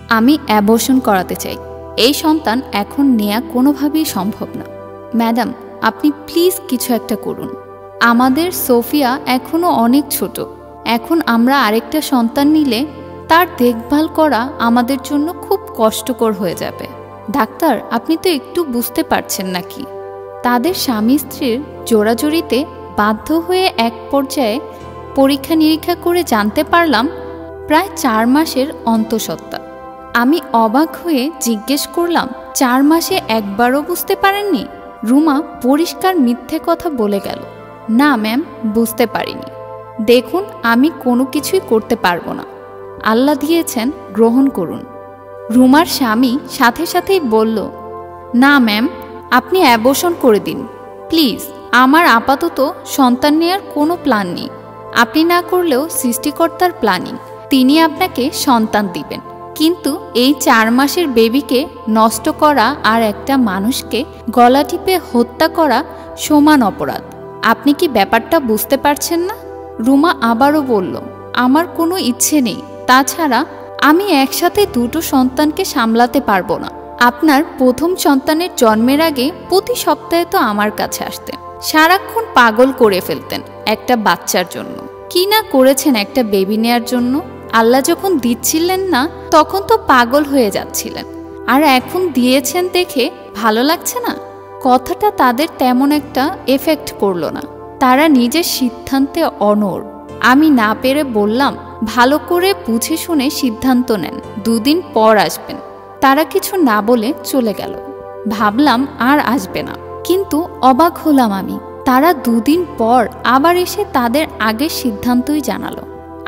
আমি অ্যাবর্শন করাতে চাই। এই সন্তান এখন নেয়া কোনোভাবেই সম্ভব না। ম্যাডাম, আপনি প্লিজ কিছু একটা করুন। আমাদের সোফিয়া এখনও অনেক ছোট। এখন আমরা আরেকটা সন্তান নিলে তার দেখভাল করা আমাদের জন্য খুব কষ্টকর হয়ে যাবে। ডাক্তার, আপনি তো একটু বুঝতে পারছেন নাকি? তাদের স্বামী স্ত্রীর জোড়াজড়িতে বাধ্য হয়ে এক পর্যায়ে পরীক্ষা নিরীক্ষা করে জানতে পারলাম প্রায় 4 মাসের অন্তঃসত্ত্বা। আমি অবাক হয়ে জিজ্ঞেস করলাম, 4 মাসে একবারও বুঝতে পারেননি? রুমা পরিষ্কার মিথ্যে কথা বলে গেল, না ম্যাম, বুঝতে পারিনি। দেখুন, আমি কোনো কিছুই করতে পারবো না। আল্লাহ দিয়েছেন, গ্রহণ করুন। রুমার স্বামী সাথে সাথেই বলল, না ম্যাম, আপনি অ্যাবর্শন করে দিন প্লিজ। আমার আপাতত সন্তান নেওয়ার কোনো প্ল্যান নেই। আপনি না করলেও সৃষ্টিকর্তার প্ল্যানিং, তিনি আপনাকে সন্তান দিবেন। কিন্তু এই 4 মাসের বেবিকে নষ্ট করা আর একটা মানুষকে গলা টিপে হত্যা করা সমান অপরাধ। আপনি কি ব্যাপারটা বুঝতে পারছেন না? রুমা আবারও বলল, আমার কোনো ইচ্ছে নেই। তাছাড়া আমি একসাথে 2টো সন্তানকে সামলাতে পারবো না। আপনার প্রথম সন্তানের জন্মের আগে প্রতি সপ্তাহে তো আমার কাছে আসতেন, সারাক্ষণ পাগল করে ফেলতেন একটা বাচ্চার জন্য। কি না করেছেন একটা বেবি নেয়ার জন্য। আল্লাহ যখন দিচ্ছিলেন না তখন তো পাগল হয়ে যাচ্ছিলেন, আর এখন দিয়েছেন দেখে ভালো লাগছে না। কথাটা তাদের তেমন একটা এফেক্ট করলো না। তারা নিজের সিদ্ধান্তে অনড়। আমি না পেরে বললাম, ভালো করে বুঝে শুনে সিদ্ধান্ত নেন, 2 দিন পর আসবেন। তারা কিছু না বলে চলে গেল। ভাবলাম আর আসবে না, কিন্তু অবাক হলাম আমি। তারা 2 দিন পর আবার এসে তাদের আগের সিদ্ধান্তই জানালো।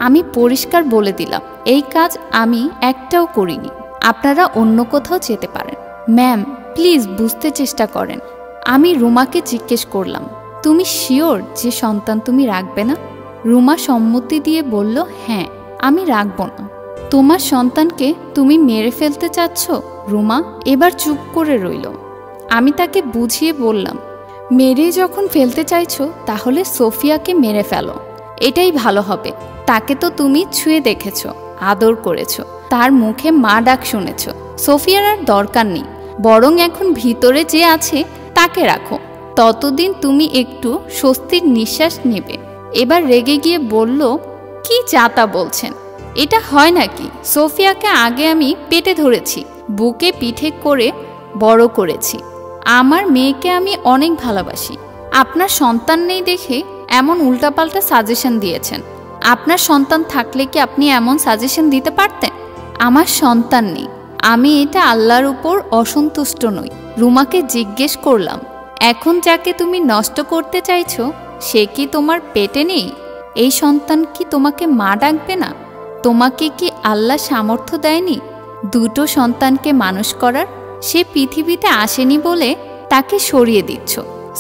আমি পরিষ্কার বলে দিলাম, এই কাজ আমি একটাও করিনি, আপনারা অন্য কোথাও যেতে পারেন। ম্যাম, প্লিজ বুঝতে চেষ্টা করেন। আমি রুমাকে জিজ্ঞেস করলাম, তুমি শিওর যে সন্তান তুমি রাখবে না? রুমা সম্মতি দিয়ে বলল, হ্যাঁ, আমি রাখব না। তোমার সন্তানকে তুমি মেরে ফেলতে চাচ্ছ? রুমা এবার চুপ করে রইল। আমি তাকে বুঝিয়ে বললাম, মেরে যখন ফেলতে চাইছো তাহলে সোফিয়াকে মেরে ফেলো, এটাই ভালো হবে। তাকে তো তুমি ছুঁয়ে দেখেছ, আদর করেছ, তার মুখে মা ডাক শুনেছ। সোফিয়ার আর দরকার নেই, বরং এখন ভিতরে যে আছে তাকে রাখো, ততদিন তুমি একটু স্বস্তির নিঃশ্বাস নেবে। এবার রেগে গিয়ে বলল, কি যাতা বলছেন, এটা হয় নাকি? সোফিয়াকে আগে আমি পেটে ধরেছি, বুকে পিঠে করে বড় করেছি। আমার মেয়েকে আমি অনেক ভালোবাসি। আপনার সন্তান নেই দেখে এমন উল্টাপাল্টা সাজেশন দিয়েছেন। আপনার সন্তান থাকলে কি আপনি এমন সাজেশন দিতে পারতেন? আমার সন্তান নেই, আমি এটা আল্লাহর উপর অসন্তুষ্ট নই। রুমাকে জিজ্ঞেস করলাম, এখন যাকে তুমি নষ্ট করতে চাইছো সে কি তোমার পেটে নেই? এই সন্তান কি তোমাকে মা ডাকবে না? তোমাকে কি আল্লাহ সামর্থ্য দেয়নি 2টো সন্তানকে মানুষ করার? সে পৃথিবীতে আসেনি বলে তাকে সরিয়ে দিচ্ছ।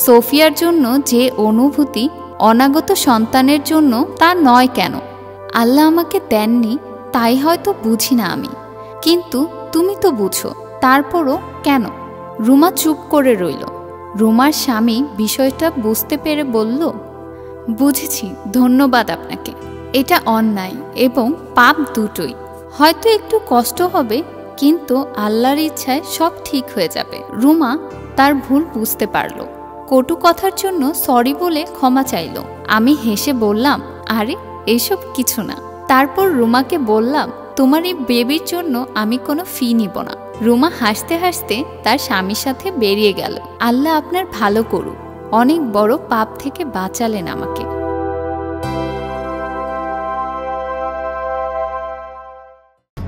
সোফিয়ার জন্য যে অনুভূতি অনাগত সন্তানের জন্য তা নয় কেন? আল্লাহ আমাকে দেননি তাই হয়তো বুঝি না আমি, কিন্তু তুমি তো বুঝো, তারপরও কেন? রুমা চুপ করে রইল। রুমার স্বামী বিষয়টা বুঝতে পেরে বলল, বুঝেছি, ধন্যবাদ আপনাকে। এটা অন্যায় এবং পাপ দুটোই। হয়তো একটু কষ্ট হবে, কিন্তু আল্লাহর ইচ্ছায় সব ঠিক হয়ে যাবে। রুমা তার ভুল বুঝতে পারল, কটু কথার জন্য সরি বলে ক্ষমা চাইল। আমি হেসে বললাম, আরে এসব কিছু না। তারপর রুমাকে বললাম, তোমার এই বেবির জন্য আমি কোনো ফি নিব না। রুমা হাসতে হাসতে তার স্বামীর সাথে বেরিয়ে গেল। আল্লাহ আপনার ভালো করুক, অনেক বড় পাপ থেকে বাঁচালেন আমাকে।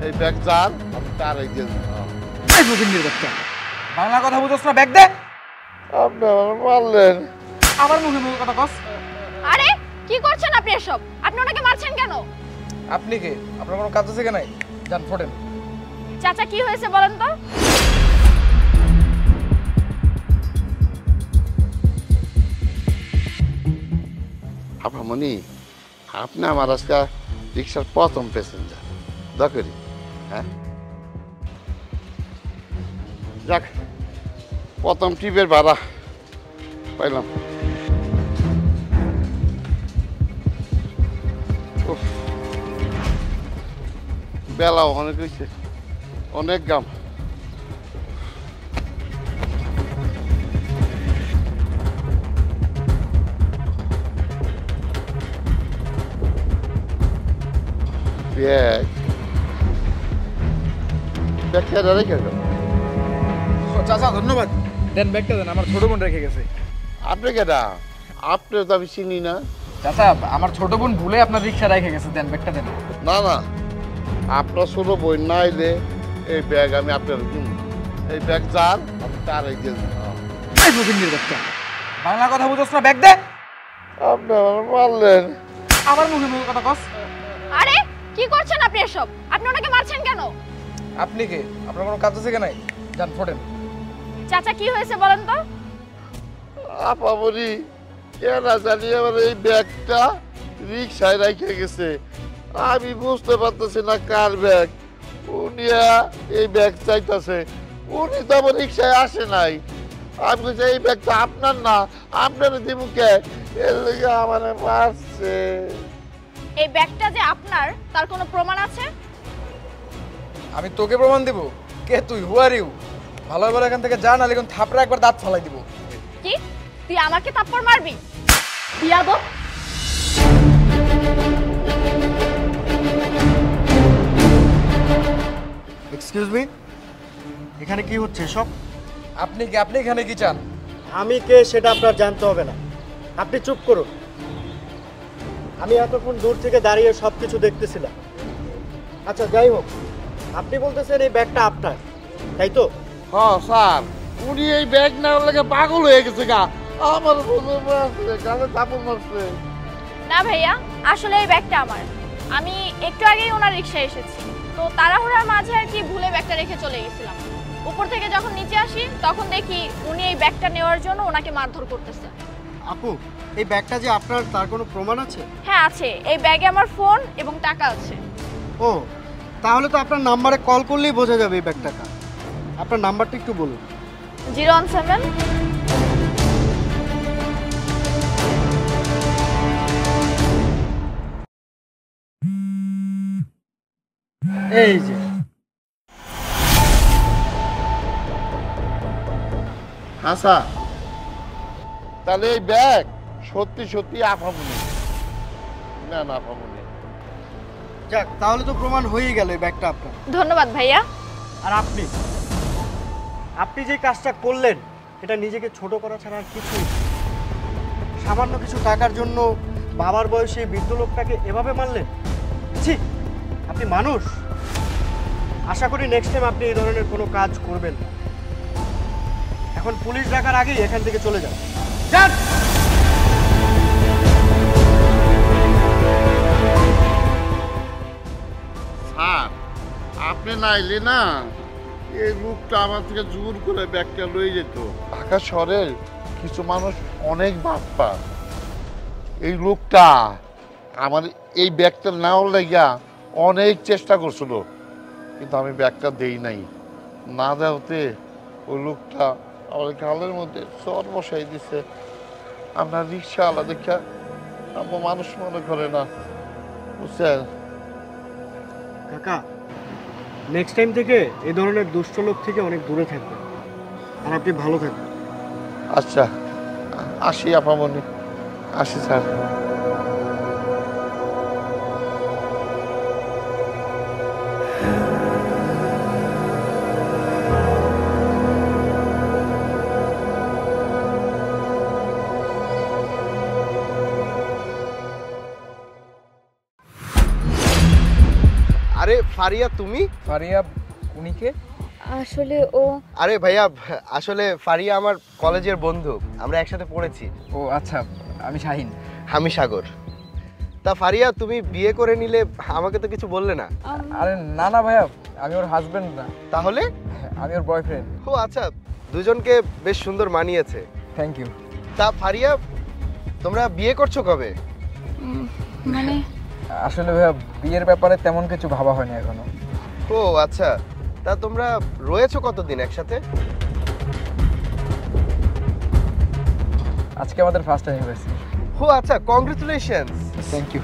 এই ব্যাগ যার আমি তার এই দিয়ে এই বুঝিনির বাচ্চা, বাংলা কথা বুঝছ না? ব্যাগ দে। আপনি আমার মারলেন। আবার মুখে মুখে কথা কস। আরে কি করছেন আপনি এসব? আপনি ওনাকে মারছেন কেন? আপনি কে? আপনার কোনো কাজ আছে কি নাই? জান ফোটেন। চাচা কি হয়েছে বলেন তো? আপামনি, আপনি আমার আজকে রিক্সার প্রথম প্যাসেঞ্জার। দরকারি, হ্যাঁ যাক, প্রথম ট্রিপের ভাড়া পাইলাম। বেলাও অনেক হয়েছে, অনেক গাম। ব্যাগ ব্যাগটা রেখে গেল। চাচা ধন্যবাদ। দেন ব্যাগটা দেন, আমার ছোট বোন রেখে গেছে। আপনি কেটা? আপনি তো আমি চিনি না। চাচা আমার ছোট বোন ভুলে আপনার রিক্সা রেখে গেছে, দেন ব্যাগটা দেন। না না, আপনার ছোট বই না এলে এই ব্যাগ আমি আপনার কিনব। এই ব্যাগ যার আমি তার এই দিয়ে এই ফকিন্নির বাচ্চা, বাংলা কথা বুঝোস না? ব্যাগ দে। আপনি আমার মারলেন। আবার মুখে মুখে কথা কস। আরে কি করছেন আপনি এসব? আপনি ওনাকে মারছেন কেন? আপনি কে? আপনার কোনো কাজ আছে কি নাই? যান ফোটেন। চাচা কি হয়েছে বলেন তো? আপা বলি কেন জানি আমার এই ব্যাগটা রিক্সায় রেখে গেছে। আমি বুঝতে পারতেছি না কার ব্যাগ। উনি এই ব্যাগ চাইতেছে, উনি তো আমার রিক্সায় আসে নাই। আমি বলছি এই ব্যাগটা আপনার না, আপনার দিমুকে এর লেগে আমার মারছে। এই ব্যাগটা যে আপনার তার কোনো প্রমাণ আছে? আমি তোকে প্রমাণ দিব? কে তুই? হু আর ইউ? ভালো ভালো এখান থেকে যা, নাহলে এখন থাপড়া একবার দাঁত ফালাই দিব। কি তুই আমাকে থাপ্পড় মারবি? বিয়াদব! এক্সকিউজ মি, এখানে কি হচ্ছে সব? আপনি কি? আপনি এখানে কি চান? আমি কে সেটা আপনার জানতে হবে না, আপনি চুপ করুন। আমি এতক্ষণ দূর থেকে দাঁড়িয়ে সব কিছু দেখতেছিলাম। আচ্ছা যাই হোক, আপনি বলতেছেন এই ব্যাগটা আপনার, তাই তো? হ্যাঁ স্যার, উনি এই ব্যাগ নেওয়ার লেগে পাগল হয়ে গেছে গা। আমার বলে মারছে, গালে চাপড় মারছে। না ভাইয়া, আসলে এই ব্যাগটা আমার। আমি একটু আগেই ওনার রিকশায় এসেছি, তো তাড়াহুড়ার মাঝে আর কি ভুলে ব্যাগটা রেখে চলে গেছিলাম। উপর থেকে যখন নিচে আসি তখন দেখি উনি এই ব্যাগটা নেওয়ার জন্য ওনাকে মারধর করতেছে। আপু, এই ব্যাগটা যে আপনার তার কোনো প্রমাণ আছে? হ্যাঁ আছে, এই ব্যাগে আমার ফোন এবং টাকা আছে। ও, তাহলে তো আপনার নাম্বারে কল করলেই বোঝা যাবে এই ব্যাগটা কার। আপনার নাম্বারটা একটু বলুন। 017। এই যে আচ্ছা, তাহলে এই ব্যাগ সত্যি সত্যি আফামনি না? না আফামনি। যাক, তাহলে তো প্রমাণ হয়েই গেল এই ব্যাগটা আপনার। ধন্যবাদ ভাইয়া। আর আপনি আপনি যে কাজটা করলেন এটা নিজেকে ছোট করা ছাড়া আর কিছুই না। সামান্য কিছু টাকার জন্য বাবার বয়সে বৃদ্ধ লোকটাকে এভাবে মারলেন। ছি, আপনি মানুষ? আশা করি নেক্সট টাইম আপনি এই ধরনের কোনো কাজ করবেন না। এখন পুলিশ ডাকার আগেই এখান থেকে চলে যান। যান। স্যার, আপনি না এলে না এই লোকটা আমার থেকে জোর করে ব্যাগটা লয়ে যেত। ঢাকা শহরের কিছু মানুষ অনেক বাপ্পা। এই লোকটা আমার এই ব্যাগটা নেওয়ার লাগিয়া অনেক চেষ্টা করছিল, কিন্তু আমি ব্যাগটা দেই নাই। না দেওয়াতে ওই লোকটা আমার গালের মধ্যে চর বসাই দিছে। আপনার রিক্সাওয়ালা দেখা আমার মানুষ মনে করে না, বুঝছেন? কাকা, নেক্সট টাইম থেকে এই ধরনের দুষ্ট লোক থেকে অনেক দূরে থাকবেন। আর আপনি ভালো থাকবেন। আচ্ছা, আসি আপামনি, আসি স্যার। আরে ফারিয়া, তুমি? ফারিয়া উনি কে? আসলে ও আরে ভাইয়া, আসলে ফারিয়া আমার কলেজের বন্ধু, আমরা একসাথে পড়েছি। ও আচ্ছা, আমি শাহিন। আমি সাগর। তা ফারিয়া, তুমি বিয়ে করে নিলে, আমাকে তো কিছু বললে না। আরে না না ভাইয়া, আমি ওর হাজবেন্ড না, তাহলে? আমি ওর বয়ফ্রেন্ড। ও আচ্ছা, দুজনকে বেশ সুন্দর মানিয়েছে। Thank you. তা ফারিয়া, তোমরা বিয়ে করছো কবে? মানে আসলে ভাইয়া বিয়ের ব্যাপারে তেমন কিছু ভাবা হয়নি এখনো। ও আচ্ছা, তা তোমরা রয়েছো কতদিন একসাথে? আজকে আমাদের ফার্স্ট অ্যানিভার্সারি। ও আচ্ছা, কংগ্রেচুলেশনস। Thank you.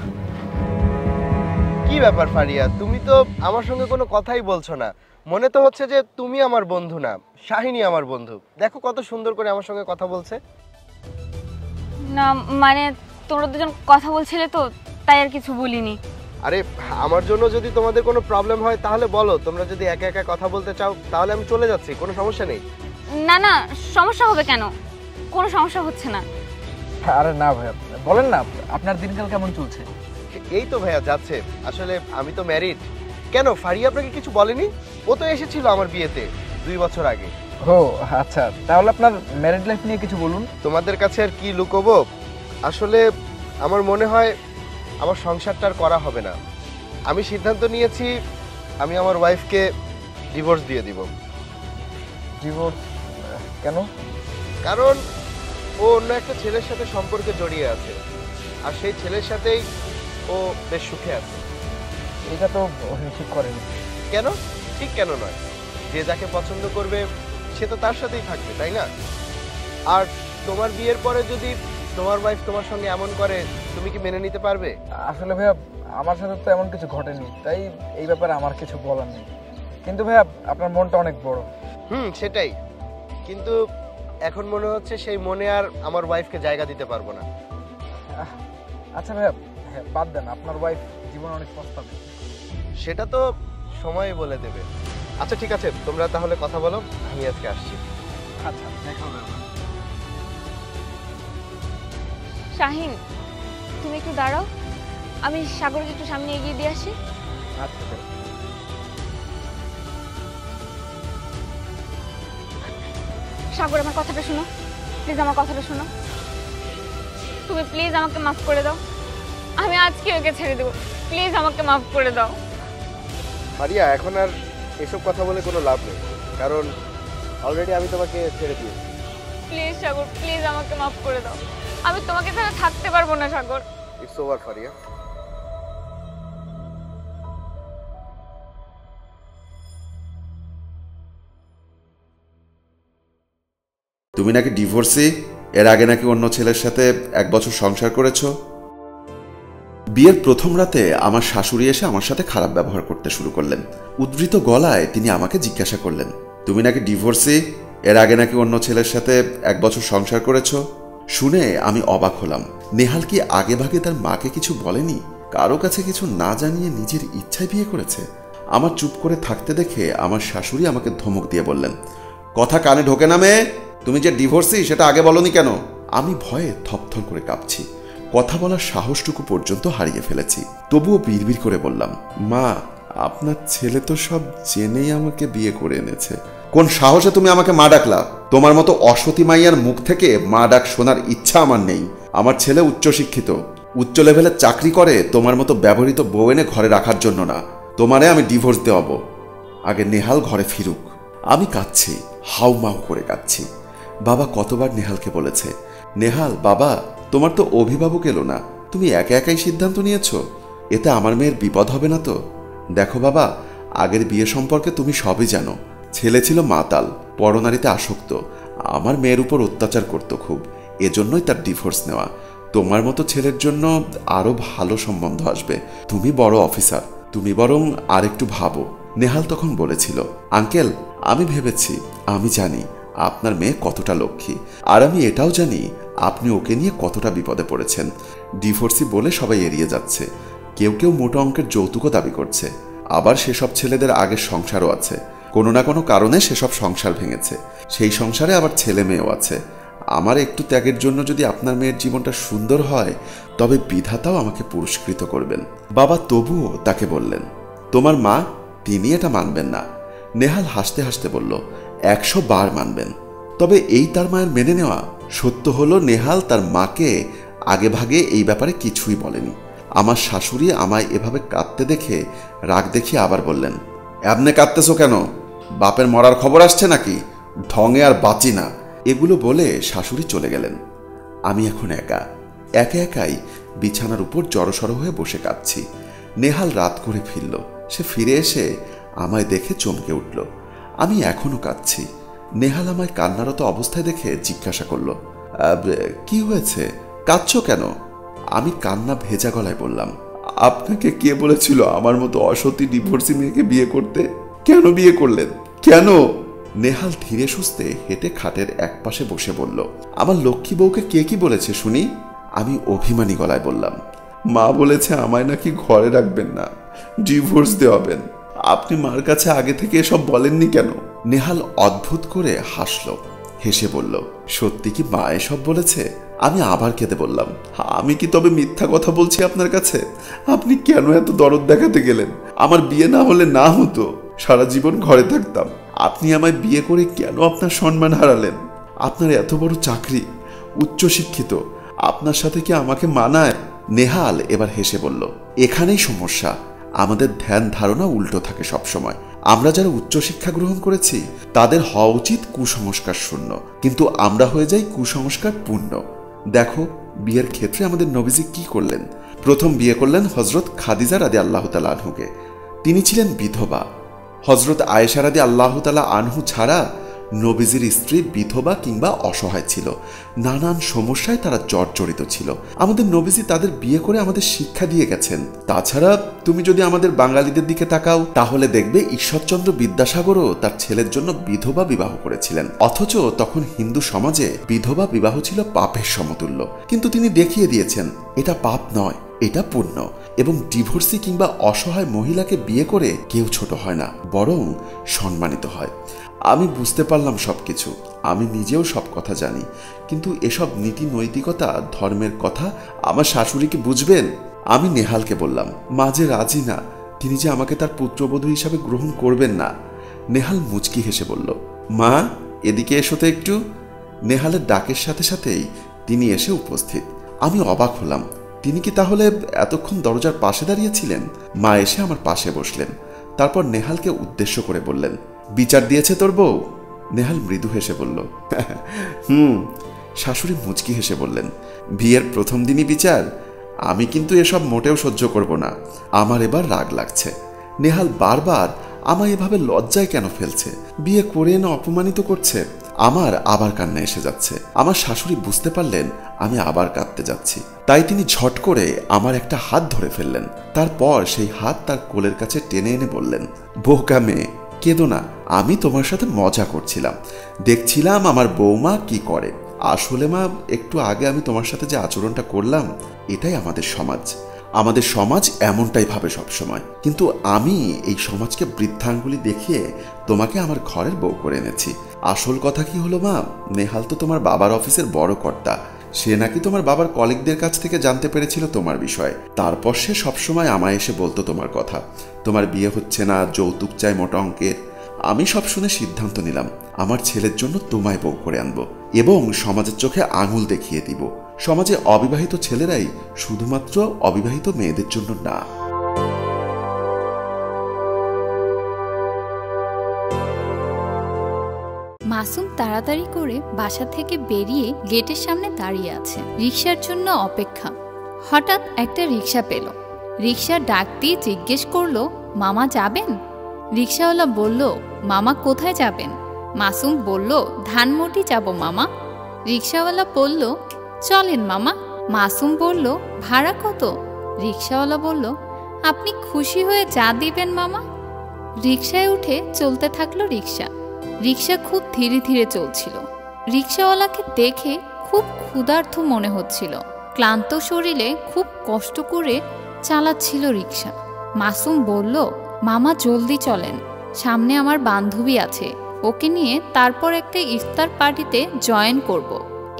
কি ব্যাপার ফারিয়া, তুমি তো আমার সঙ্গে কোনো কথাই বলছো না। মনে তো হচ্ছে যে তুমি আমার বন্ধু না, শাহিনী আমার বন্ধু। দেখো কত সুন্দর করে আমার সঙ্গে কথা বলছে। না মানে তোমরা দুজন কথা বলছিলে তো, তাই আর কিছু বলিনি। আরে আমার জন্য যদি তোমাদের কোনো প্রবলেম হয় তাহলে বলো, তোমরা যদি একা একা কথা বলতে চাও তাহলে আমি চলে যাচ্ছি, কোনো সমস্যা নেই। না না, সমস্যা হবে কেন? কোনো সমস্যা হচ্ছে না। আরে না ভাইয়া, বলেন না আপনার দিনকাল কেমন চলছে? এই তো ভাইয়া যাচ্ছে। আসলে আমি তো ম্যারিড। কেন, ফারিয়া আপনাকে কিছু বলেনি? ও তো এসেছিল আমার বিয়েতে 2 বছর আগে। ও আচ্ছা, তাহলে আপনার ম্যারিড লাইফ নিয়ে কিছু বলুন। তোমাদের কাছে আর কি লুকোবো, আসলে আমার মনে হয় আমার সংসারটা আর করা হবে না। আমি সিদ্ধান্ত নিয়েছি আমি আমার ওয়াইফকে ডিভোর্স দিয়ে দিব। ডিভোর্স? কেন? কারণ ও অন্য একটা ছেলের সাথে সম্পর্কে জড়িয়ে আছে, আর সেই ছেলের সাথেই ও বেশ সুখে আছে। এটা তো ঠিক করেনি। কেন? ঠিক কেন নয়? যে যাকে পছন্দ করবে সে তো তার সাথেই থাকবে, তাই না? আর তোমার বিয়ের পরে যদি তোমার ওয়াইফ তোমার সঙ্গে এমন করে, তুমি কি মেনে নিতে পারবে? আসলে ভাইয়া আমার সাথে তো এমন কিছু ঘটেনি, তাই এই ব্যাপারে আমার কিছু বলার নেই। কিন্তু ভাইয়া আপনার মনটা অনেক বড়। সেটাই, কিন্তু এখন মনে হচ্ছে সেই মনে আর আমার ওয়াইফকে জায়গা দিতে পারবো না। আচ্ছা ভাইয়া, হ্যাঁ বাদ দেন, আপনার ওয়াইফ জীবন অনেক পস্তাবে। সেটা তো সময় বলে দেবে। আচ্ছা ঠিক আছে, তোমরা তাহলে কথা বলো, আমি আজকে আসছি। আচ্ছা দেখা হবে। শাহিন, তুমি একটু দাঁড়াও, আমি সাগরকে একটু সামনে এগিয়ে দিয়ে আসি। আচ্ছা সাগর, আমার কথাটা শোনো প্লিজ, আমার কথাটা শোনো। তুমি প্লিজ আমাকে মাফ করে দাও, আমি আজকে ওকে ছেড়ে দেবো। প্লিজ আমাকে মাফ করে দাও। ফারিয়া, এখন আর এসব কথা বলে কোনো লাভ নেই, কারণ অলরেডি আমি তোমাকে ছেড়ে দিয়েছি। প্লিজ সাগর, প্লিজ আমাকে মাফ করে দাও, আমি তোমাকে ছাড়া থাকতে পারবো না সাগর। It's over Faria. তুমি নাকি ডিভোর্সি, এর আগে নাকি অন্য ছেলের সাথে 1 বছর সংসার করেছ। বিয়ের প্রথম রাতে আমার শাশুড়ি এসে আমার সাথে খারাপ ব্যবহার করতে শুরু করলেন। উদ্ধৃত গলায় তিনি আমাকে জিজ্ঞাসা করলেন, তুমি নাকি ডিভোর্সি, এর আগে নাকি অন্য ছেলের সাথে 1 বছর সংসার করেছ। শুনে আমি অবাক হলাম। নেহাল কি আগে ভাগে তার মাকে কিছু বলেনি? কারো কাছে কিছু না জানিয়ে নিজের ইচ্ছায় বিয়ে করেছে? আমার চুপ করে থাকতে দেখে আমার শাশুড়ি আমাকে ধমক দিয়ে বললেন, কথা কানে ঢোকে না মেয়ে, তুমি যে ডিভোর্সি সেটা আগে বলনি কেন? আমি ভয়ে থরথর করে কাঁপছি, কথা বলার সাহসটুকু পর্যন্ত হারিয়ে ফেলেছি। তবুও বিড়বিড় করে বললাম, মা আপনার ছেলে তো সব জেনেই আমাকে বিয়ে করে এনেছে। কোন সাহসে তুমি আমাকে মা ডাকলা? তোমার মতো অসতী মাইয়ার মুখ থেকে মা ডাক শোনার ইচ্ছা আমার নেই। আমার ছেলে উচ্চশিক্ষিত, উচ্চ লেভেলের চাকরি করে, তোমার মতো ব্যবহৃত বউ এনে ঘরে রাখার জন্য না। তোমারে আমি ডিভোর্স দেওয়াবো, আগে নেহাল ঘরে ফিরুক। আমি কাঁদছি, হাউমাউ করে কাঁদছি। বাবা কতবার নেহালকে বলেছে, নেহাল বাবা তোমার তো অভিভাবক এলো না, তুমি একা একাই সিদ্ধান্ত নিয়েছ, এতে আমার মেয়ের বিপদ হবে না তো? দেখো বাবা, আগের বিয়ে সম্পর্কে তুমি সবই জানো। ছেলে ছিল মাতাল, পরনারীতে আসক্ত, আমার মেয়ের উপর অত্যাচার করত খুব, এজন্যই তার ডিভোর্স নেওয়া। তোমার মতো ছেলের জন্য আরো ভালো সম্বন্ধ আসবে, তুমি বড় অফিসার, তুমি বরং আরেকটু ভাবো। নেহাল তখন বলেছিল, আঙ্কেল আমি ভেবেছি, আমি জানি আপনার মেয়ে কতটা লক্ষ্মী, আর আমি এটাও জানি আপনি ওকে নিয়ে কতটা বিপদে পড়েছেন। ডিভোর্সি বলে সবাই এড়িয়ে যাচ্ছে, কেউ কেউ মোটা অঙ্কের যৌতুকও দাবি করছে, আবার সেসব ছেলেদের আগের সংসারও আছে, কোনো না কোনো কারণে সেসব সংসার ভেঙেছে, সেই সংসারে আবার ছেলে মেয়েও আছে। আমার একটু ত্যাগের জন্য যদি আপনার মেয়ের জীবনটা সুন্দর হয়, তবে বিধাতাও আমাকে পুরস্কৃত করবেন। বাবা তবুও তাকে বললেন, তোমার মা তিনি এটা মানবেন না। নেহাল হাসতে হাসতে বলল, 100 বার মানবেন। তবে এই তার মায়ের মেনে নেওয়া। সত্য হলো নেহাল তার মাকে আগে ভাগে এই ব্যাপারে কিছুই বলেনি। আমার শাশুড়ি আমায় এভাবে কাঁদতে দেখে রাগ দেখিয়ে আবার বললেন, আপনি কাঁদতেছো কেন? বাপের মরার খবর আসছে নাকি? ঢঙে আর বাঁচি না। এগুলো বলে শাশুড়ি চলে গেলেন। আমি এখন একা একাই বিছানার উপর জড়সড় হয়ে বসে কাঁদছি। নেহাল রাত করে ফিরল। সে ফিরে এসে আমায় দেখে চমকে উঠল। আমি এখনো কাঁদছি। নেহাল আমায় কান্নারত অবস্থায় দেখে জিজ্ঞাসা করল, কি হয়েছে, কাঁদছো কেন? আমি কান্না ভেজা গলায় বললাম, আপনাকে কে বলেছিল আমার মতো অসতী ডিভোর্সি মেয়েকে বিয়ে করতে? কেন বিয়ে করলেন, কেন? নেহাল ধীরে সুস্থে হেঁটে খাটের এক পাশে বসে বলল, আমার লক্ষ্মী বউকে কে কি বলেছে শুনি? আমি অভিমানী গলায় বললাম, মা বলেছে আমায় নাকি ঘরে রাখবেন না, ডিভোর্স দেওয়াবেন। আপনি মার কাছে আগে থেকে এসব বলেননি কেন? নেহাল অদ্ভুত করে হাসল, হেসে বলল, সত্যি কি মা এসব বলেছে? আমি আবার কেঁদে বললাম, আমি কি তবে মিথ্যা কথা বলছি আপনার কাছে? আপনি কেন এত দরদ দেখাতে গেলেন? আমার বিয়ে না হলে না হতো, সারা জীবন ঘরে থাকতাম। আপনি আমায় বিয়ে করে কেন আপনার সম্মান হারালেন? আপনার এত বড় চাকরি, উচ্চশিক্ষিত, আপনার সাথে কি আমাকে মানায়? নেহাল এবার হেসে বলল, এখানেই সমস্যা। আমাদের ধ্যান ধারণা উল্টো থাকে সবসময়। আমরা যারা উচ্চশিক্ষা গ্রহণ করেছি তাদের হওয়া উচিত কুসংস্কার শূন্য, কিন্তু আমরা হয়ে যাই কুসংস্কার পূর্ণ। দেখো, বিয়ের ক্ষেত্রে আমাদের নবীজি কি করলেন? প্রথম বিয়ে করলেন হজরত খাদিজা রাদিয়াল্লাহু তাআলা আনহুকে। তিনি ছিলেন বিধবা। হজরত আয়েশা রাদিয়াল্লাহু তাআলা আনহু ছাড়া নবীজির স্ত্রী বিধবা কিংবা অসহায় ছিল, নানান সমস্যায় তারা জর্জরিত ছিল। আমাদের নবীজি তাদের বিয়ে করে আমাদের শিক্ষা দিয়ে গেছেন। তাছাড়া তুমি যদি আমাদের বাঙালিদের দিকে তাকাও তাহলে দেখবে ঈশ্বরচন্দ্র বিদ্যাসাগরও তার ছেলের জন্য বিধবা বিবাহ করেছিলেন, অথচ তখন হিন্দু সমাজে বিধবা বিবাহ ছিল পাপের সমতুল্য। কিন্তু তিনি দেখিয়ে দিয়েছেন এটা পাপ নয়, এটা পুণ্য, এবং ডিভোর্সি কিংবা অসহায় মহিলাকে বিয়ে করে কেউ ছোট হয় না, বরং সম্মানিত হয়। আমি বুঝতে পারলাম সবকিছু, আমি নিজেও সব কথা জানি, কিন্তু এসব নীতি নৈতিকতা ধর্মের কথা আমার শাশুড়িকে বুঝবেন? আমি নেহালকে বললাম, মা যে রাজি না, তিনি যে আমাকে তার পুত্রবধূ হিসাবে গ্রহণ করবেন না। নেহাল মুচকি হেসে বলল, মা এদিকে এসো তো একটু। নেহালের ডাকের সাথে সাথেই তিনি এসে উপস্থিত। আমি অবাক হলাম, তিনি কি তাহলে এতক্ষণ দরজার পাশে দাঁড়িয়েছিলেন? মা এসে আমার পাশে বসলেন, তারপর নেহালকে উদ্দেশ্য করে বললেন, বিচার দিয়েছে তোর বউ? নেহাল মৃদু হেসে বলল, শাশুড়ি মুচকি হেসে বললেন, বিয়ের প্রথম দিনই বিচার? আমি কিন্তু এসব মোটেও সহ্য করব না। আমার এবার রাগ লাগছে। নেহাল বারবার আমায় এভাবে লজ্জায় কেন ফেলছে? বিয়ে করে না অপমানিত করছে। আমার আবার কান্না এসে যাচ্ছে। আমার শাশুড়ি বুঝতে পারলেন আমি আবার কাঁদতে যাচ্ছি, তাই তিনি ঝট করে আমার একটা হাত ধরে ফেললেন। তারপর সেই হাত তার কোলের কাছে টেনে এনে বললেন, বোকা মেয়ে, কেঁদো না, আমি তোমার সাথে মজা করছিলাম, দেখছিলাম আমার বৌমা কি করে। আসলে মা, একটু আগে আমি তোমার সাথে যে আচরণটা করলাম, এটাই আমাদের সমাজ। আমাদের সমাজ এমনটাই ভাবে সবসময়, কিন্তু আমি এই সমাজকে বৃদ্ধাঙ্গুলি দেখিয়ে তোমাকে আমার ঘরের বউ করে এনেছি। আসল কথা কি হলো মা, নেহাল তো তোমার বাবার অফিসের বড় কর্তা। সে নাকি তোমার বাবার কলিগদের কাছ থেকে জানতে পেরেছিল তোমার বিষয়ে। তারপর সে সবসময় আমায় এসে বলতো তোমার কথা, তোমার বিয়ে হচ্ছে না, যৌতুক চাই মোটা অঙ্কের। আমি সব শুনে সিদ্ধান্ত নিলাম আমার ছেলের জন্য তোমায় বউ করে আনবো এবং সমাজের চোখে আঙুল দেখিয়ে দিব, সমাজে অবিবাহিত ছেলেরাই শুধুমাত্র অবিবাহিত মেয়েদের জন্য না। মাসুম তাড়াতাড়ি করে বাসা থেকে বেরিয়ে গেটের সামনে দাঁড়িয়ে আছে, রিকশার জন্য অপেক্ষা। হঠাৎ একটা রিকশা পেল। রিকশা ডাক দিয়ে জিজ্ঞেস করলো, মামা যাবেন? রিকশাওয়ালা বলল, মামা কোথায় যাবেন? মাসুম বলল, ধানমন্ডি যাব মামা। রিকশাওয়ালা বলল, চলেন মামা। মাসুম বলল, ভাড়া কত? রিকশাওয়ালা বলল, আপনি খুশি হয়ে যা দিবেন মামা। রিকশায় উঠে চলতে থাকলো রিকশা। রিকশা খুব ধীরে ধীরে চলছিল। রিকশাওয়ালাকে দেখে খুব ক্ষুধার্ত মনে হচ্ছিল। ক্লান্ত শরীরে খুব কষ্ট করে চালাচ্ছিল রিকশা। মাসুম বলল, মামা জলদি চলেন, সামনে আমার বান্ধবী আছে, ওকে নিয়ে তারপর একটা ইফতার পার্টিতে জয়েন করব।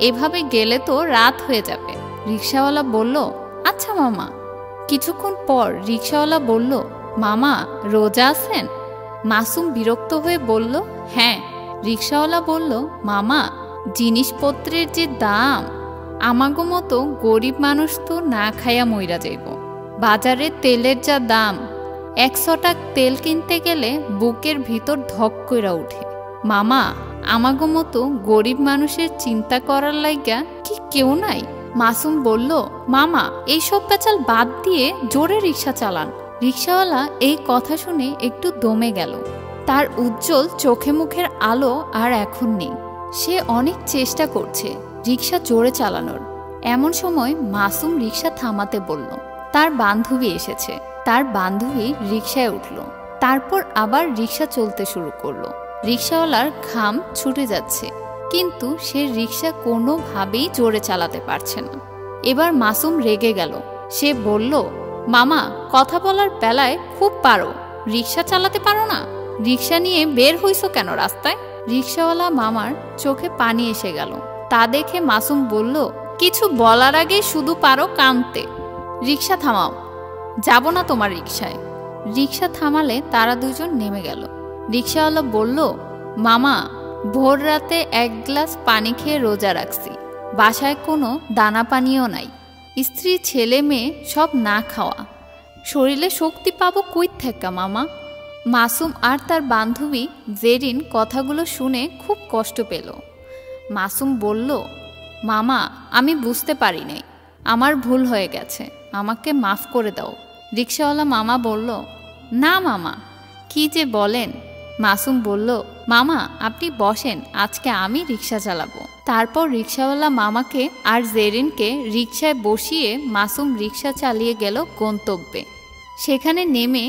এভাবে গেলে তো রাত হয়ে যাবে। রিকশাওয়ালা বলল, আচ্ছা মামা। কিছুক্ষণ পর রিকশাওয়ালা বলল, মামা রোজা আছেন? মাসুম বিরক্ত হয়ে বলল, হ্যাঁ। রিকশাওয়ালা বলল, মামা জিনিসপত্রের যে দাম, আমাগো মতো গরিব মানুষ তো না খাইয়া মইরা যাইব। বাজারে তেলের যা দাম, 100 টাকা তেল কিনতে গেলে বুকের ভিতর ধক কইরা উঠে। মামা আমাগো মতো গরিব মানুষের চিন্তা করার লাইগা কি কেউ নাই? মাসুম বলল, মামা এইসব পেঁচাল বাদ দিয়ে জোরে রিকশা চালান। রিকশাওয়ালা এই কথা শুনে একটু দমে গেল। তার উজ্জ্বল চোখে মুখের আলো আর এখন নেই। সে অনেক চেষ্টা করছে রিকশা জোরে চালানোর। এমন সময় মাসুম রিকশা থামাতে বলল। তার বান্ধবী এসেছে। তার বান্ধবী রিকশায় উঠল, তারপর আবার রিকশা চলতে শুরু করলো। রিকশাওয়ালার ঘাম ছুটে যাচ্ছে, কিন্তু সে রিকশা কোনোভাবেই জোরে চালাতে পারছে না। এবার মাসুম রেগে গেল। সে বলল, মামা, কথা বলার বেলায় খুব পারো, রিকশা চালাতে পারো না? রিকশা নিয়ে বের হইছো কেন রাস্তায়? রিকশাওয়ালা মামার চোখে পানি এসে গেল। তা দেখে মাসুম বলল, কিছু বলার আগে শুধু পারো কাঁদতে। রিকশা থামাও, যাব না তোমার রিকশায়। রিকশা থামালে তারা দুজন নেমে গেল। রিকশাওয়ালা বলল, মামা, ভোর রাতে 1 গ্লাস পানি খেয়ে রোজা রাখছি, বাসায় কোনো দানা পানিও নাই, স্ত্রী ছেলে মেয়ে সব না খাওয়া, শরীরে শক্তি পাবো কই থেকে মামা? মাসুম আর তার বান্ধবী জেরিন কথাগুলো শুনে খুব কষ্ট পেল। মাসুম বলল, মামা, আমি বুঝতে পারি নাই, আমার ভুল হয়ে গেছে, আমাকে মাফ করে দাও। রিকশাওয়ালা মামা বলল, না মামা, কি যে বলেন। মাসুম বলল, মামা আপনি বসেন, আজকে আমি রিকশা চালাবো। তারপর রিকশাওয়ালা মামাকে আর জেরিনকে রিকশায় বসিয়ে মাসুম রিকশা চালিয়ে গেল গন্তব্যে। সেখানে নেমে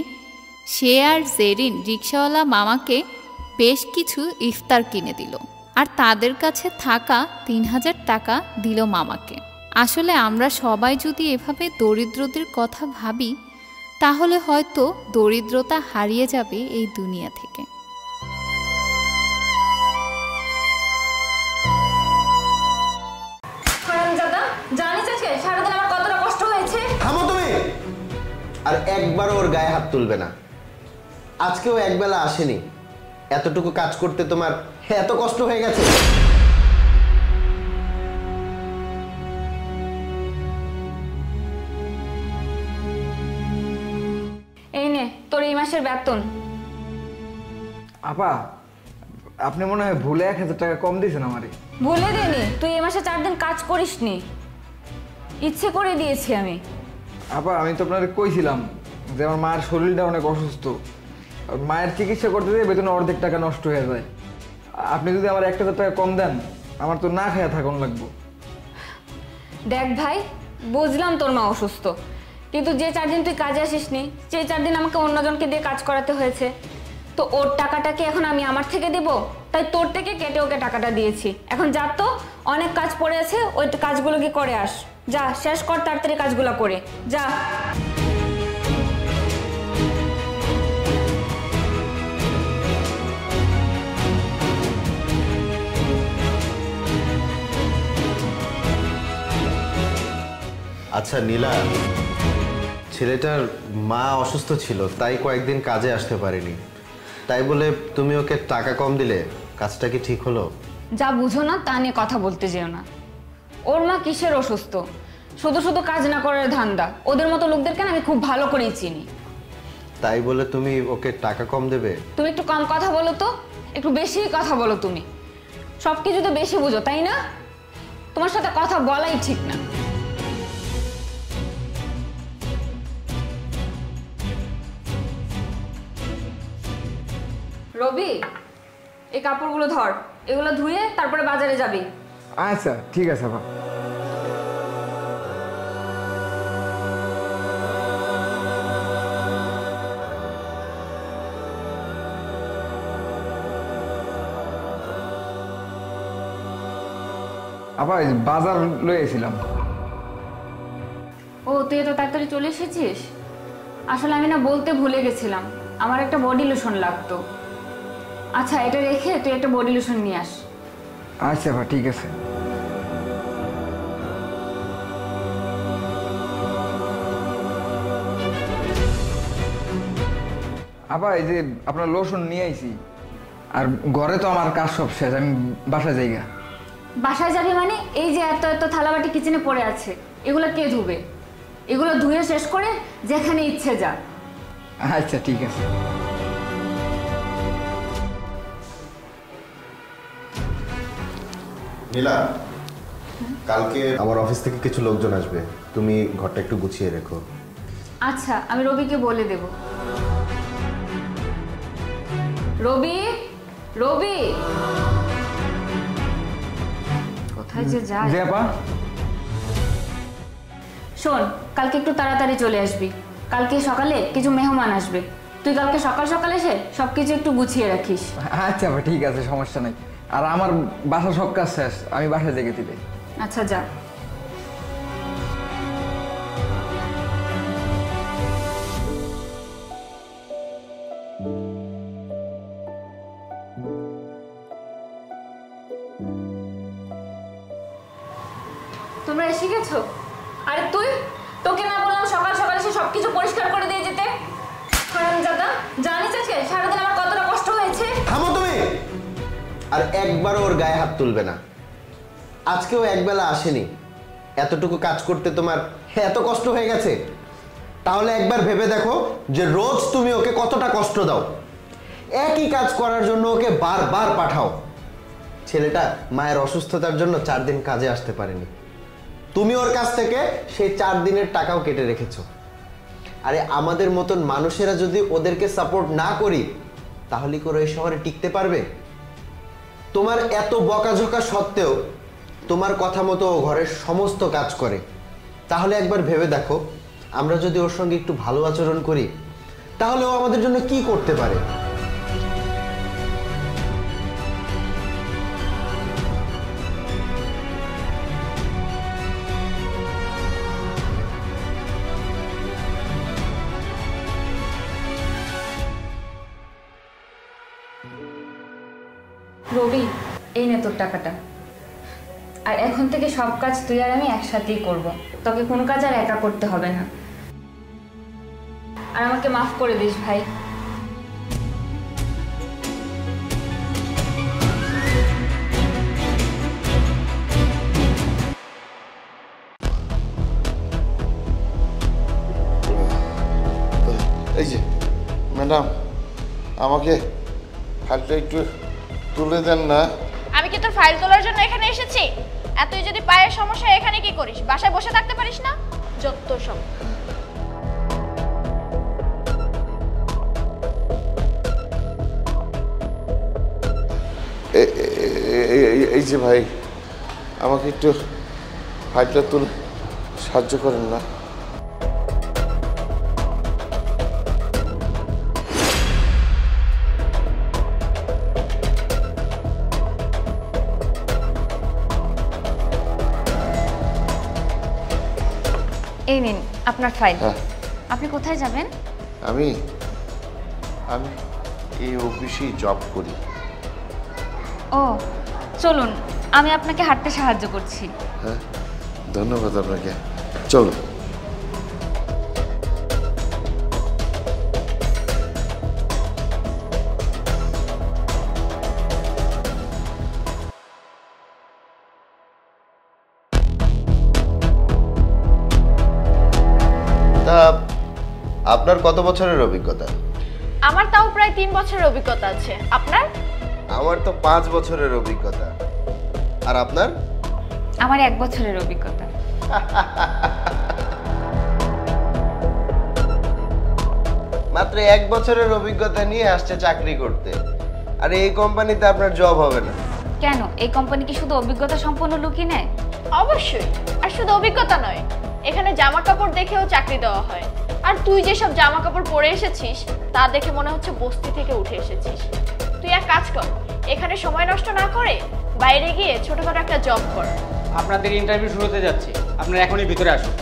সে আর জেরিন রিকশাওয়ালা মামাকে বেশ কিছু ইফতার কিনে দিল, আর তাদের কাছে থাকা 3000 টাকা দিল মামাকে। আসলে আমরা সবাই যদি এভাবে দরিদ্রদের কথা ভাবি, তাহলে হয়তো দরিদ্রতা হারিয়ে যাবে এই দুনিয়া থেকে। সারাদিন আমার কতটা কষ্ট হয়েছে। থামো তুমি, আর একবারও ওর গায়ে হাত তুলবে না। আজকেও একবেলা আসেনি, এতটুকু কাজ করতে তোমার এত কষ্ট হয়ে গেছে? এই নে তোর এই মাসের বেতন। আপা, আপনি মনে হয় ভুলে 1000 টাকা কম দিয়েছেন আমারে। ভুলে দেনি, তুই এই মাসে 4 দিন কাজ করিসনি, ইচ্ছে করে দিয়েছি আমি। আপা, আমি তো আপনাকে কইছিলাম যে আমার মায়ের শরীরটা অনেক অসুস্থ, মায়ের চিকিৎসা করতে গিয়ে বেতনে অর্ধেক টাকা নষ্ট হয়ে যায়। আপনি যদি আমার 1000 টাকা কম দেন, আমার তো না খায়া থাকুন লাগবো। দেখ ভাই, বুঝলাম তোর মা অসুস্থ, কিন্তু যে 4 দিন তুই কাজে আসিসনি, সেই 4 দিন আমাকে অন্যজনকে দিয়ে কাজ করাতে হয়েছে। তো ওর টাকাটা কি এখন আমি আমার থেকে দেব? তাই তোর থেকে কেটে ওকে টাকাটা দিয়েছি। এখন যা, তো অনেক কাজ পড়ে আছে, ওই কাজগুলো কি করে আস, যা শেষ কর তাড়াতাড়ি কাজগুলো করে যা। আচ্ছা নীলা, ছেলেটার মা অসুস্থ ছিল, তাই কয়েকদিন কাজে আসতে পারেনি, তাই বলে তুমি ওকে টাকা কম দিলে, কাজটা কি ঠিক হলো? যা বুঝো না তা নিয়ে কথা বলতে যেও না। ওর মা কিসের অসুস্থ? শুধু শুধু কাজ না করার ধান্দা। ওদের মতো লোকদেরকে আমি খুব ভালো করেই চিনি। তাই বলে তুমি ওকে টাকা কম দেবে? তুমি একটু কম কথা বলো তো, একটু বেশি কথা বলো। তুমি সব কিছু তো বেশি বুঝো, তাই না? তোমার সাথে কথা বলাই ঠিক না। রবি, এই কাপড়গুলো ধর, এগুলো ধুয়ে তারপরে বাজারে যাবি। আচ্ছা ঠিক আছে আপা। আপা, বাজার লয়েছিলাম। ও, তুই এত তাড়াতাড়ি চলে এসেছিস? আসলে আমি না বলতে ভুলে গেছিলাম, আমার একটা বডি লোশন লাগতো। আচ্ছা, এটা রেখে তুই একটা বডি লোশন নিয়ে আস। আচ্ছা আপা, ঠিক আছে। আপা, এই যে আপনার লোশন নিয়ে আইছি, আর ঘরে তো আমার কাজ সব শেষ, আমি বাসায় যাইগা। বাসায় যাবি মানে? এই যে এত এত থালাবাটি কিচেনে পড়ে আছে, এগুলো কে ধুবে? এগুলো ধুয়ে শেষ করে যেখানে ইচ্ছে যা। আচ্ছা ঠিক আছে। নীলা, কালকে আমার অফিস থেকে কিছু লোকজন আসবে, তুমি ঘরটা একটু গুছিয়ে রেখো। আচ্ছা, আমি রবিকে বলে দেব। রবি, রবি কোথায় যে যায়? জি আপা। শোন, কালকে একটু তাড়াতাড়ি চলে আসবি। কালকে সকালে কিছু মেহমান আসবে, তুই কালকে সকাল সকাল এসে সবকিছু একটু গুছিয়ে রাখিস। আচ্ছা ভাই, ঠিক আছে, সমস্যা নেই। আর আমার বাসা সব কাজ শেষ, আমি বাসায় দেখে দিবে। আচ্ছা যা। তোমরা এসে গেছো? আরে তুই, তোকে না বললাম সকাল সকাল এসে সবকিছু পরিষ্কার করে দিয়ে যেতে? হারামজাদা, জানিস আজকে সারাদিন আমার কতটা কষ্ট হয়েছে। থামো তুমি। আর একবারও ওর গায়ে হাত তুলবে না। আজকেও একবেলা আসেনি, এতটুকু কাজ করতে তোমার এত কষ্ট হয়ে গেছে? তাহলে একবার ভেবে দেখো যে রোজ তুমি ওকে কতটা কষ্ট দাও। একই কাজ করার জন্য ওকে বারবার পাঠাও। ছেলেটা মায়ের অসুস্থতার জন্য 4 দিন কাজে আসতে পারেনি, তুমি ওর কাছ থেকে সেই 4 দিনের টাকাও কেটে রেখেছো। আরে আমাদের মতন মানুষেরা যদি ওদেরকে সাপোর্ট না করি তাহলে কি ওরা এই শহরে টিকতে পারবে? তোমার এত বকাঝকা সত্ত্বেও তোমার কথা মতো ও ঘরের সমস্ত কাজ করে। তাহলে একবার ভেবে দেখো, আমরা যদি ওর সঙ্গে একটু ভালো আচরণ করি তাহলে ও আমাদের জন্য কি করতে পারে। রবি, এই নে তোর টাকাটা। আর এখন থেকে সব কাজ তুই আর আমি একসাথেই করব, তোকে কোনো কাজ আর একা করতে হবে না। আর আমাকে মাফ করে দিস ভাই। এই যে ম্যাডাম, আমাকে ফাইলটা একটু তুলে দেন না। আমি কি তোর ফাইল তোলার জন্য এখানে এসেছি? এতই যদি পায়ের সমস্যা, এখানে কি করিস? বাসায় বসে থাকতে পারিস না? যত সব। এই যে ভাই, আমাকে একটু ফাইলটা তুলে সাহায্য করেন না। এই নিন আপনার ফাইল। হ্যাঁ। আপনি কোথায় যাবেন? আমি আমি এই অফিসেই জব করি। ও চলুন, আমি আপনাকে হাঁটতে সাহায্য করছি। হ্যাঁ, ধন্যবাদ আপনাকে। চলুন। আপনার কত বছরের অভিজ্ঞতা? আমার তাও প্রায় 3 বছরের অভিজ্ঞতা আছে। আপনার? আমার তো 5 বছরের অভিজ্ঞতা। আর আপনার? আমার 1 বছরের অভিজ্ঞতা। মাত্র 1 বছরের অভিজ্ঞতা নিয়ে আসছে চাকরি করতে, আর এই কোম্পানিতে আপনার জব হবে না। কেন, এই কোম্পানি কি শুধু অভিজ্ঞতা সম্পন্ন লোকই নেয়? অবশ্যই। আর শুধু অভিজ্ঞতা নয়, এখানে জামা কাপড় দেখেও চাকরি দেওয়া হয়। আর তুই যেসব জামা কাপড় পরে এসেছিস তা দেখে মনে হচ্ছে বস্তি থেকে উঠে এসেছিস। তুই এক কাজ কর, এখানে সময় নষ্ট না করে বাইরে গিয়ে ছোটখাটো একটা জব কর। আপনাদের ইন্টারভিউ শুরু হতে যাচ্ছে, আপনারা এখনই ভিতরে আসুন।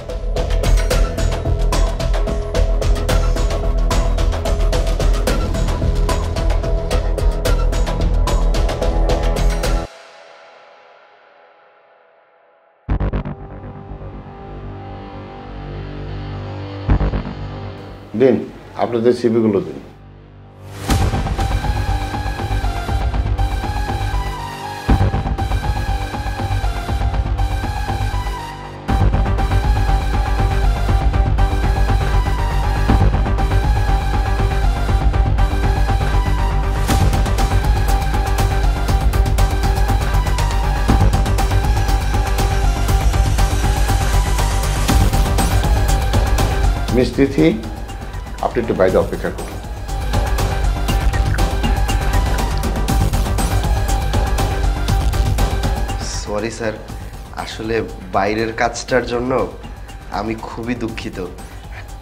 দিন, আপনাদের সিভিগুলো দিন। মিস তিথি, আপনি একটু বাইরে অপেক্ষা করুন। সরি স্যার, আসলে বাইরের কাজটার জন্য আমি খুবই দুঃখিত।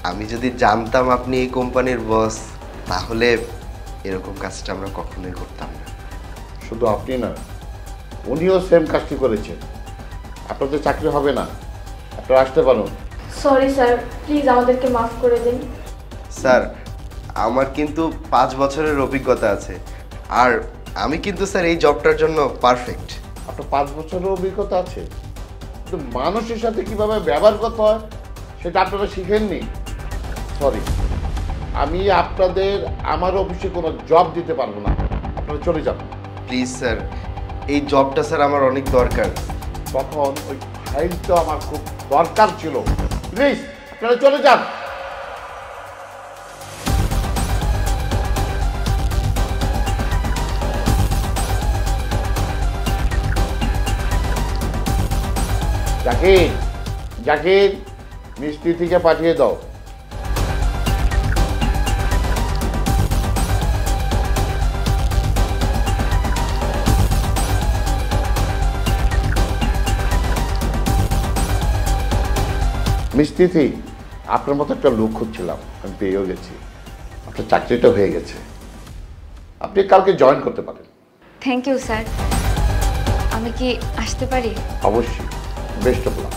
আমি যদি জানতাম আপনি এই কোম্পানির বস, তাহলে এরকম কাজটা আমরা কখনোই করতাম না। শুধু আপনি না, উনিও সেম কাজটি করেছেন। আপনাদের চাকরি হবে না, আপনারা আসতে পারুন। সরি স্যার, প্লিজ আমাদেরকে মাফ করে দিন। স্যার, আমার কিন্তু 5 বছরের অভিজ্ঞতা আছে, আর আমি কিন্তু স্যার এই জবটার জন্য পারফেক্ট। আপনার 5 বছরের অভিজ্ঞতা আছে, কিন্তু মানুষের সাথে কিভাবে ব্যবহার করতে হয় সেটা আপনারা শিখেননি। সরি, আমি আপনাদের আমার অফিসে কোনো জব দিতে পারবো না, আপনারা চলে যান। প্লিজ স্যার, এই জবটা স্যার আমার অনেক দরকার। তখন ওই ফাইলটা আমার খুব দরকার ছিল। প্লিজ আপনারা চলে যান। জাকির, জাকির, মিষ্টি থেকে পাঠিয়ে দাও। মিষ্টি, আপনার মতো একটা লোক খুঁজছিলাম, আমি পেয়েও গেছি। আপনার চাকরিটা হয়ে গেছে, আপনি কালকে জয়েন করতে পারেন। Thank you sir. আমি কি আসতে পারি? অবশ্যই, বেস্ট অফ লাক।